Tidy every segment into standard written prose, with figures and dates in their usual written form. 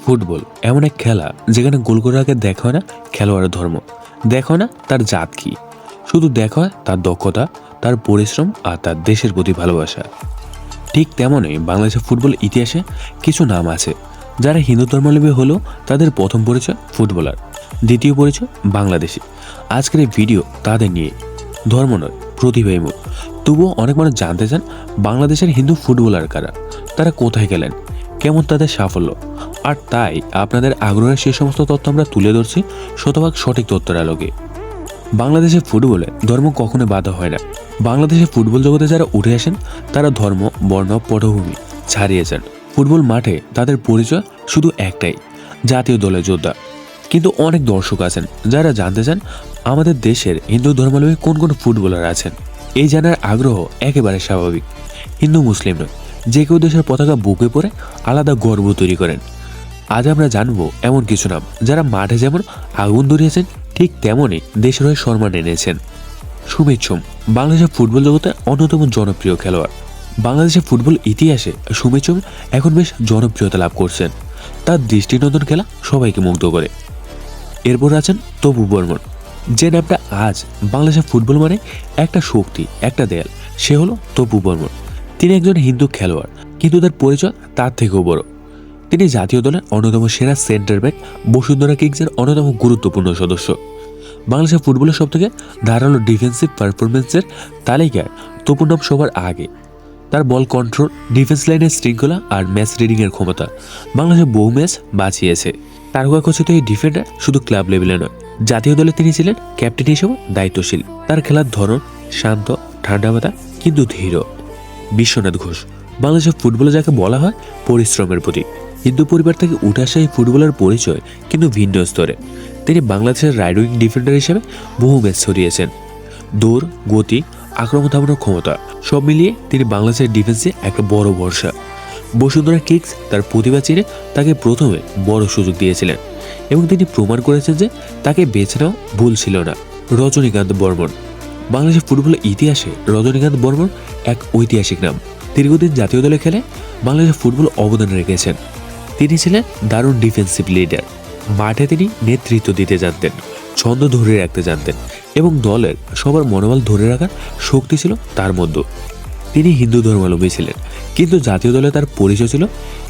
Football এমন এক খেলা যেখানে গোল করার আগে দেখা হয় না খেলোয়াড়ের ধর্ম, দেখা হয় না তার জাত কি, শুধু দেখা হয় তার দক্ষতা, তার পরিশ্রম আর তার দেশের প্রতি ভালোবাসা। ঠিক তেমনই বাংলাদেশের ফুটবল ইতিহাসে কিছু নাম আছে যারা হিন্দু ধর্মাবলম্বী হলেও তাদের প্রথম পরিচয় ফুটবলার, দ্বিতীয় পরিচয় বাংলাদেশি। আজকের এই ভিডিও তাদের নিয়ে, ধর্ম নয় প্রতিভাই মুখ। তবুও অনেক মানুষ জানতে চান বাংলাদেশের হিন্দু ফুটবলার কারা, তারা কোথায় গেলেন, কেমন তাদের সাফল্য। আর তাই আপনাদের আগ্রহের সেই সমস্ত তথ্য আমরা তুলে ধরছি শতভাগ সঠিক তথ্যের আলোকে। বাংলাদেশের ফুটবলে ধর্ম কখনো বাধা হয় না। বাংলাদেশের ফুটবল জগতে যারা উঠে আসেন তারা ধর্ম, বর্ণ, পটভূমি ছাড়িয়ে যান। ফুটবল মাঠে তাদের পরিচয় শুধু একটাই, জাতীয় দলের যোদ্ধা। কিন্তু অনেক দর্শক আছেন যারা জানতে চান আমাদের দেশের হিন্দু ধর্মাবলম্বী কোন কোন ফুটবলার আছেন। এই জানার আগ্রহ একেবারে স্বাভাবিক। হিন্দু মুসলিম নয়, যে কেউ দেশের পতাকা বুকে পরে আলাদা গর্ব তৈরি করেন। আজ আমরা জানবো এমন কিছু নাম যারা মাঠে যেমন আগুন ধরিয়েছেন ঠিক তেমনই দেশের হয়ে সম্মান এনেছেন। সুমিত সোম বাংলাদেশের ফুটবল জগতের অন্যতম জনপ্রিয় খেলোয়াড়। বাংলাদেশের ফুটবল ইতিহাসে সুমিত সোম এখন বেশ জনপ্রিয়তা লাভ করছেন। তার দৃষ্টিনন্দন খেলা সবাইকে মুগ্ধ করে। এরপর আছেন তপু বর্মন, যে নামটা আজ বাংলাদেশের ফুটবল মানে একটা শক্তি, একটা দেয়াল, সে হলো তপু বর্মন। তিনি একজন হিন্দু খেলোয়াড়, কিন্তু তার পরিচয় তার থেকেও বড়। তিনি জাতীয় দলের অন্যতম সেরা সেন্টার ব্যাক, বসুন্ধরা কিংসের অন্যতম গুরুত্বপূর্ণ সদস্য। বাংলাদেশের ফুটবলের সবথেকে ধারালো ডিফেন্সিভ পারফরমেন্সের তালিকায় তপুর নাম সবার আগে। তার বল কন্ট্রোল, ডিফেন্স লাইনের শৃঙ্খলা আর ম্যাচ রিডিংয়ের ক্ষমতা বাংলাদেশের বহু ম্যাচ বাঁচিয়েছে। তারকাখচিত এই ডিফেন্ডার শুধু ক্লাব লেভেলে নয়, জাতীয় দলে তিনি ছিলেন ক্যাপ্টেন হিসেবে দায়িত্বশীল। তার খেলার ধরন শান্ত, ঠান্ডা মাথা কিন্তু ধীর। বিশ্বনাথ ঘোষ বাংলাদেশের ফুটবলে যাকে বলা হয় পরিশ্রমের প্রতীক। হিন্দু পরিবার থেকে উঠে আসা এই ফুটবলের পরিচয় কিন্তু ভিন্ন স্তরে। তিনি বাংলাদেশের রাইট উইং ডিফেন্ডার হিসেবে বহু ম্যাচ ছড়িয়েছেন। দৌড়, গতি, আক্রমণ থামানোর ক্ষমতা সব মিলিয়ে তিনি বাংলাদেশের ডিফেন্সে একটা বড় ভরসা। বসুন্ধরা কিংস তার প্রতিভা চিনে তাকে প্রথমে বড় সুযোগ দিয়েছিলেন এবং তিনি প্রমাণ করেছেন যে তাকে বেছে নেওয়া ভুল ছিল না। রজনীকান্ত বর্মন বাংলাদেশের ফুটবলের ইতিহাসে রজনীকান্ত বর্মন এক ঐতিহাসিক নাম। দীর্ঘদিন জাতীয় দলে খেলে বাংলাদেশের ফুটবল অবদান রেখেছেন। তিনি ছিলেন দারুণ ডিফেন্সিভ লিডার। মাঠে তিনি নেতৃত্ব দিতে জানতেন, ছন্দ ধরে রাখতে জানতেন এবং দলের সবার মনোবল ধরে রাখার শক্তি ছিল তার মধ্যে। তিনি হিন্দু ধর্মাবলম্বী ছিলেন, কিন্তু জাতীয় দলে তার পরিচয় ছিল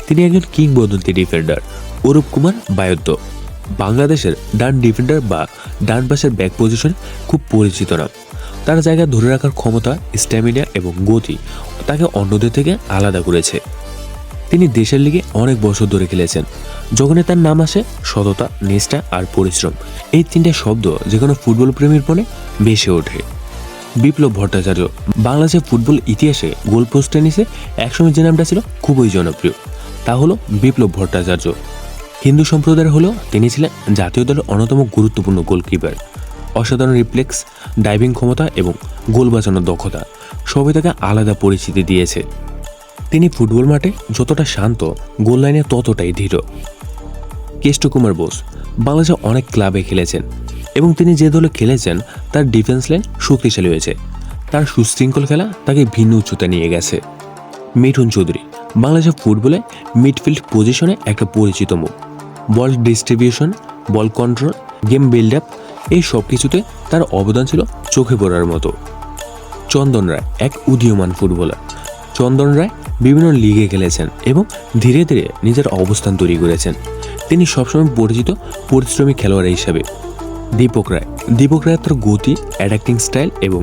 তিনি একজন কিংবদন্তি ডিফেন্ডার। অরূপ কুমার বায়দ্য বাংলাদেশের ডান ডিফেন্ডার বা ডান পাশের ব্যাক পজিশনে খুব পরিচিত নাম। তার জায়গা ধরে রাখার ক্ষমতা, স্ট্যামিনা এবং গতি তাকে অন্যদের থেকে আলাদা করেছে। তিনি দেশের লিগে অনেক বছর ধরে খেলেছেন। যখনই তার নাম আসে সততা, নিষ্ঠা আর পরিশ্রম, এই তিনটে শব্দ যে কোনো ফুটবল প্রেমীর মনে ভেসে ওঠে। বিপ্লব ভট্টাচার্য বাংলাদেশের ফুটবল ইতিহাসে গোলপোস্ট টেনিসে একসময় যে নামটা ছিল খুবই জনপ্রিয়, তা হলো বিপ্লব ভট্টাচার্য। হিন্দু সম্প্রদায়ের হলেও তিনি ছিলেন জাতীয় দলের অন্যতম গুরুত্বপূর্ণ গোলকিপার। অসাধারণ রিফ্লেক্স, ডাইভিং ক্ষমতা এবং গোল বাঁচানোর দক্ষতা সবই তাকে আলাদা পরিচিতি দিয়েছে। তিনি ফুটবল মাঠে যতটা শান্ত, গোল লাইনে ততটাই দৃঢ়। কেষ্ট কুমার বোস বাংলাদেশে অনেক ক্লাবে খেলেছেন এবং তিনি যে দলে খেলেছেন তার ডিফেন্স লাইন শক্তিশালী হয়েছে। তার সুশৃঙ্খল খেলা তাকে ভিন্ন উচ্চতা নিয়ে গেছে। মিঠুন চৌধুরী বাংলাদেশের ফুটবলে মিডফিল্ড পজিশনে একটা পরিচিত মুখ। Ball distribution, ball control, game build up, এই সব কিছুতে তার অবদান ছিল চোখে পড়ার মতো। চন্দন রায় এক উদীয়মান ফুটবলার। চন্দন রায় বিভিন্ন লিগে খেলেছেন এবং ধীরে ধীরে নিজের অবস্থান তৈরি করেছেন। তিনি সবসময় পরিচিত পরিশ্রমী খেলোয়াড় হিসাবে। দীপক রায় তার গতি, অ্যাটাকিং স্টাইল এবং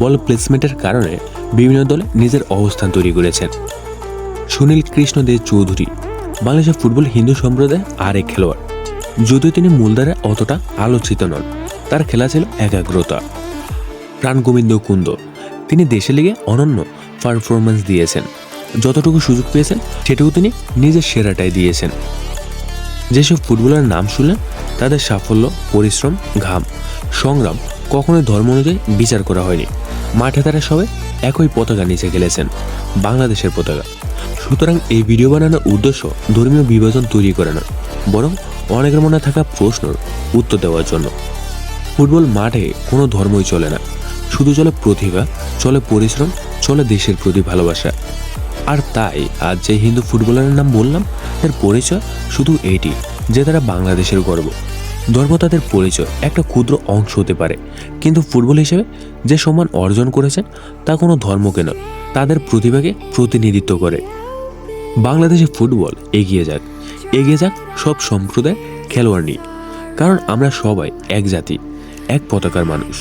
বল প্লেসমেন্টের কারণে বিভিন্ন দলে নিজের অবস্থান তৈরি করেছেন। সুনীল কৃষ্ণ দে চৌধুরী বাংলাদেশের ফুটবল হিন্দু সম্প্রদায়ের আরেক খেলোয়াড়। যদিও তিনি মূলধারায় অতটা আলোচিত নন, তার খেলা ছিল একাগ্রতা। প্রাণগোবিন্দ কুন্দ তিনি দেশের লিগে অনন্য পারফরমেন্স দিয়েছেন। যতটুকু সুযোগ পেয়েছেন সেটুকু তিনি নিজের সেরাটাই দিয়েছেন। যেসব ফুটবলার নাম শুনলেন তাদের সাফল্য, পরিশ্রম, ঘাম, সংগ্রাম কখনোই ধর্ম অনুযায়ী বিচার করা হয়নি। মাঠে তারা সবাই একই পতাকা নিচে খেলেছেন, বাংলাদেশের পতাকা। সুতরাং এই ভিডিও বানানোর উদ্দেশ্য ধর্মীয় বিভাজন তৈরি করে না, বরং অনেকের মনে থাকা প্রশ্নের উত্তর দেওয়ার জন্য। ফুটবল মাঠে কোনো ধর্মই চলে না, শুধু চলে প্রতিভা, চলে পরিশ্রম, চলে দেশের প্রতি ভালোবাসা। আর তাই আজ যে হিন্দু ফুটবলারের নাম বললাম, তার পরিচয় শুধু এটি যে তারা বাংলাদেশের গর্ব। ধর্ম তাদের পরিচয় একটা ক্ষুদ্র অংশ হতে পারে, কিন্তু ফুটবল হিসেবে যে সম্মান অর্জন করেছেন তা কোনো ধর্মকে নয়, তাদের প্রতিভাকে প্রতিনিধিত্ব করে। বাংলাদেশে ফুটবল এগিয়ে যাক, এগিয়ে যাক সব সম্প্রদায়ের খেলোয়াড় নিয়ে, কারণ আমরা সবাই এক জাতি, এক পতাকার মানুষ।